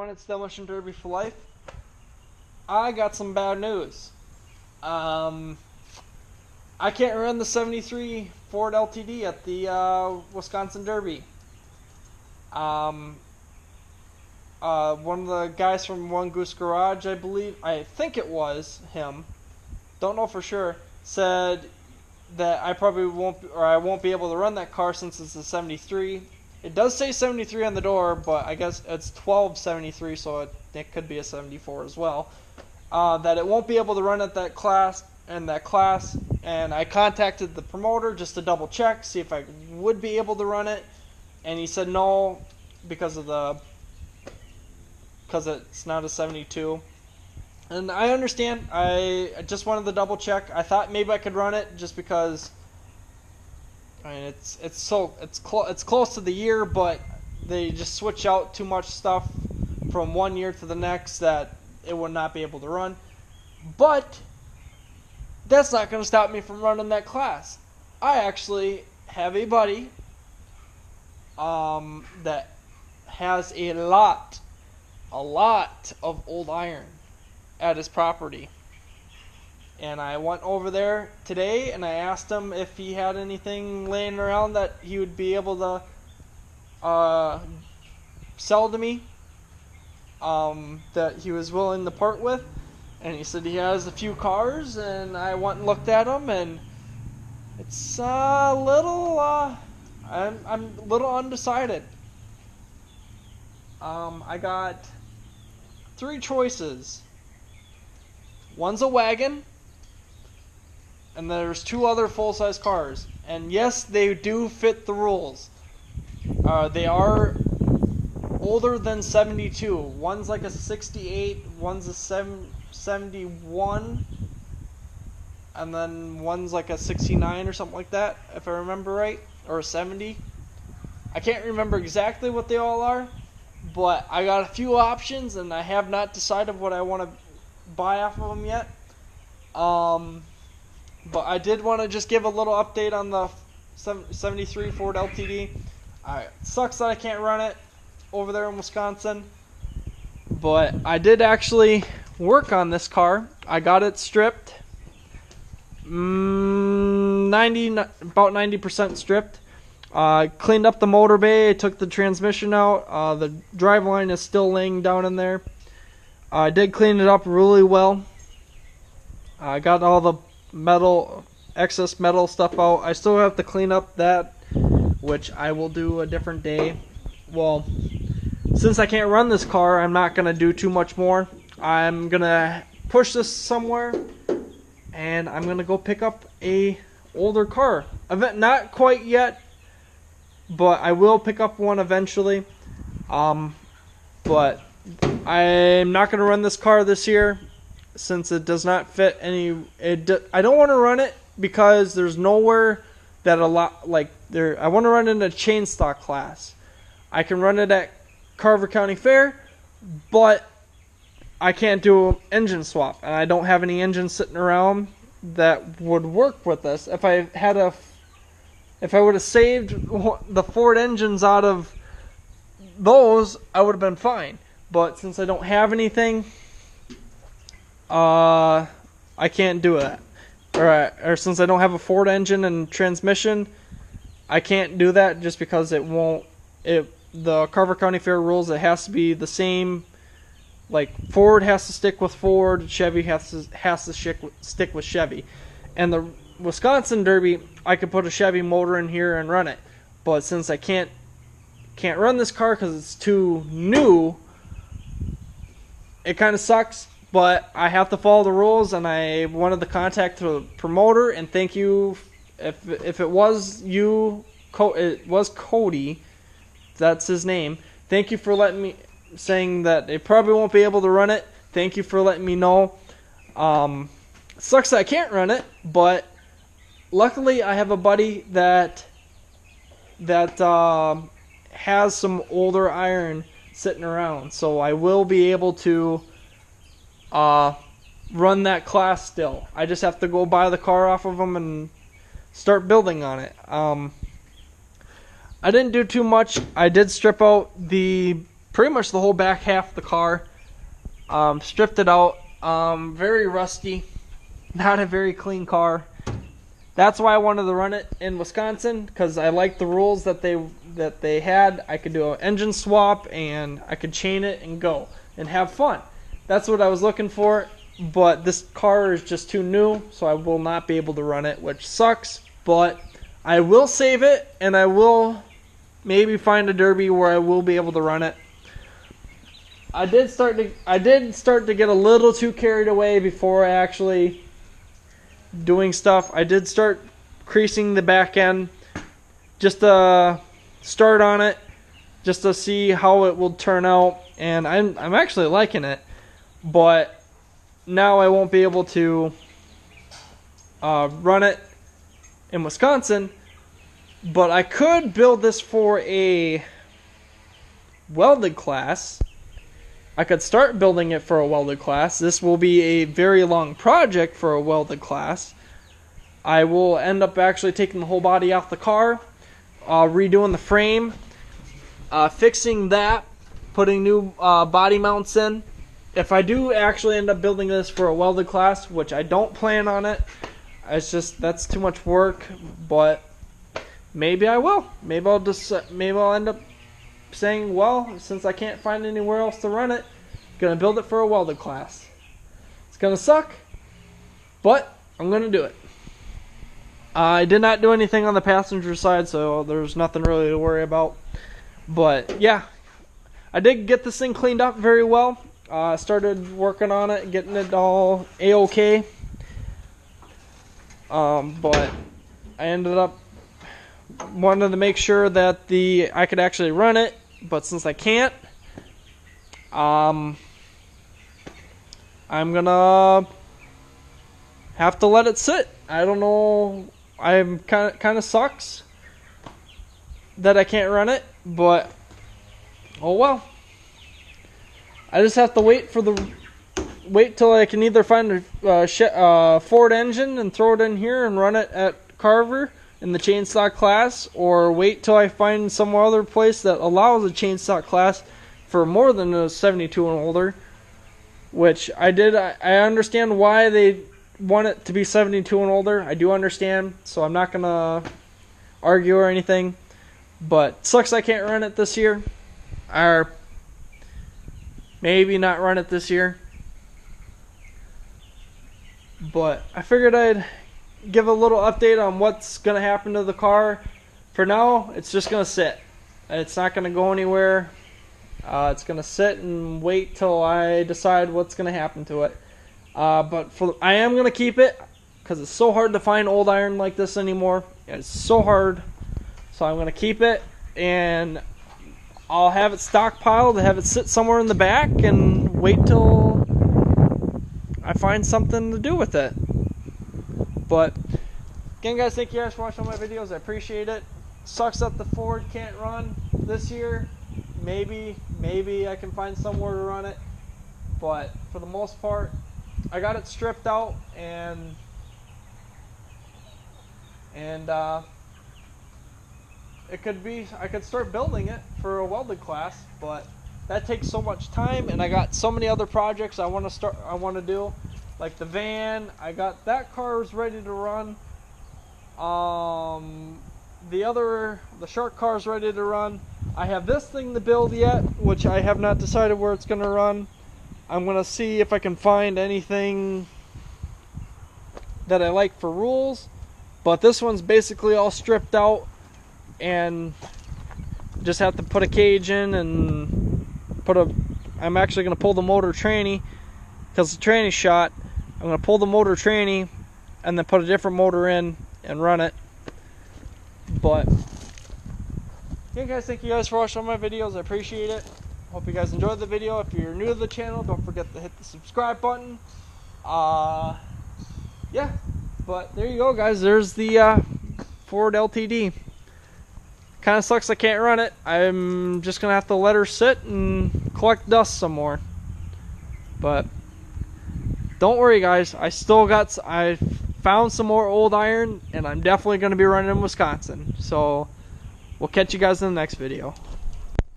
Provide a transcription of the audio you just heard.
everyone, it's Demolition Derby for Life. I got some bad news. I can't run the 73 Ford LTD at the Wisconsin Derby. One of the guys from One Goose Garage, I think it was him, don't know for sure, said that I won't be able to run that car since it's a 73. It does say 73 on the door, but I guess it's 1273, so it could be a 74 as well. That it won't be able to run at that class, and I contacted the promoter just to double check, see if I would be able to run it, and he said no, because it's not a 72. And I understand. I just wanted to double check. I thought maybe I could run it just because. I mean, it's close to the year, but they just switch out too much stuff from one year to the next that it would not be able to run. But that's not going to stop me from running that class. I actually have a buddy that has a lot of old iron at his property. And I went over there today and I asked him if he had anything laying around that he would be able to sell to me, that he was willing to part with. And he said he has a few cars, and I went and looked at them, and it's a little, I'm a little undecided. I got 3 choices. One's a wagon, and there's 2 other full-size cars. And yes, they do fit the rules. They are older than 72. One's like a 68, one's a 71, and then one's like a 69 or something like that, if I remember right, or a 70. I can't remember exactly what they all are, but I got a few options, and I have not decided what I want to buy off of them yet. But I did want to just give a little update on the 73 Ford LTD. It sucks that I can't run it over there in Wisconsin, but I did actually work on this car. I got it stripped, about 90% stripped. Cleaned up the motor bay, took the transmission out. The driveline is still laying down in there. I did clean it up really well. I got all the excess metal stuff out. I still have to clean up that, which I will do a different day. Well, since I can't run this car, I'm not going to do too much more. I'm going to push this somewhere, and I'm going to go pick up a older car. Not quite yet, but I will pick up one eventually. But I'm not going to run this car this year, since it does not fit any. I don't want to run it because there's nowhere that I want to run it in a chain stock class. I can run it at Carver County Fair, but I can't do an engine swap, and I don't have any engines sitting around that would work with this. If I would have saved the Ford engines out of those, I would have been fine. But since I don't have anything, I can't do it. Or since I don't have a Ford engine and transmission, I can't do that just because it won't. The Carver County Fair rules, it has to be the same. Like, Ford has to stick with Ford, Chevy has to stick with Chevy. And the Wisconsin Derby, I could put a Chevy motor in here and run it. But since I can't run this car because it's too new, it kind of sucks. But I have to follow the rules, and I wanted to contact the promoter and thank you. If it was you, it was Cody. That's his name. Thank you for saying that they probably won't be able to run it. Thank you for letting me know. Sucks that I can't run it, but luckily I have a buddy that has some older iron sitting around, so I will be able to run that class still. I just have to go buy the car off of him and start building on it. I didn't do too much. I did strip out the pretty much the whole back half of the car. Stripped it out. Very rusty. Not a very clean car. That's why I wanted to run it in Wisconsin, because I liked the rules that they had. I could do an engine swap, and I could chain it and go and have fun. That's what I was looking for, but this car is just too new, so I will not be able to run it, which sucks, but I will save it, and I will maybe find a derby where I will be able to run it. I did start to get a little too carried away before actually doing stuff. I did start creasing the back end just to start on it, just to see how it will turn out, and I'm actually liking it, but now I won't be able to run it in Wisconsin. But I could build this for a welded class. I could start building it for a welded class. This will be a very long project for a welded class. I will end up actually taking the whole body off the car, redoing the frame, fixing that, putting new body mounts in. If I do actually end up building this for a welded class, which I don't plan on it, it's just that's too much work, but maybe I will. Maybe I'll end up saying, well, since I can't find anywhere else to run it, I'm gonna build it for a welded class. It's gonna suck, but I'm gonna do it. I did not do anything on the passenger side, so there's nothing really to worry about. But yeah, I did get this thing cleaned up very well. I started working on it, getting it all a-okay. But I ended up wanted to make sure that I could actually run it, but since I can't, I'm gonna have to let it sit. I don't know. I'm kind of sucks that I can't run it, but oh well. I just have to wait till I can either find a Ford engine and throw it in here and run it at Carver in the chainsaw class, or wait till I find some other place that allows a chainsaw class for more than a 72 and older, which I did. I understand why they want it to be 72 and older. I do understand, so I'm not gonna argue or anything, but sucks I can't run it this year, or maybe not run it this year. But I figured I'd give a little update on what's going to happen to the car. For now, it's just going to sit. It's not going to go anywhere. It's going to sit and wait till I decide what's going to happen to it. But I am going to keep it because it's so hard to find old iron like this anymore. It's so hard. So I'm going to keep it, and I'll have it stockpiled, have it sit somewhere in the back, and wait till I find something to do with it. But again, guys, thank you guys for watching all my videos. I appreciate it. Sucks that the Ford can't run this year. Maybe I can find somewhere to run it, but for the most part, I got it stripped out, and it could be, I could start building it for a welded class, but that takes so much time, and I got so many other projects I want to do, like the van. I got that car's ready to run. The shark car's ready to run. I have this thing to build yet, which I have not decided where it's going to run. I'm going to see if I can find anything that I like for rules, but this one's basically all stripped out, and just have to put a cage in and I'm actually going to pull the motor tranny, because the tranny shot. I'm going to pull the motor tranny and then put a different motor in and run it. But yeah, guys, thank you guys for watching all my videos. I appreciate it. Hope you guys enjoyed the video. If you're new to the channel, don't forget to hit the subscribe button. Yeah, but there you go, guys. There's the Ford LTD. Kind of sucks I can't run it. I'm just gonna have to let her sit and collect dust some more. But don't worry, guys. I found some more old iron, and I'm definitely gonna be running in Wisconsin. So we'll catch you guys in the next video.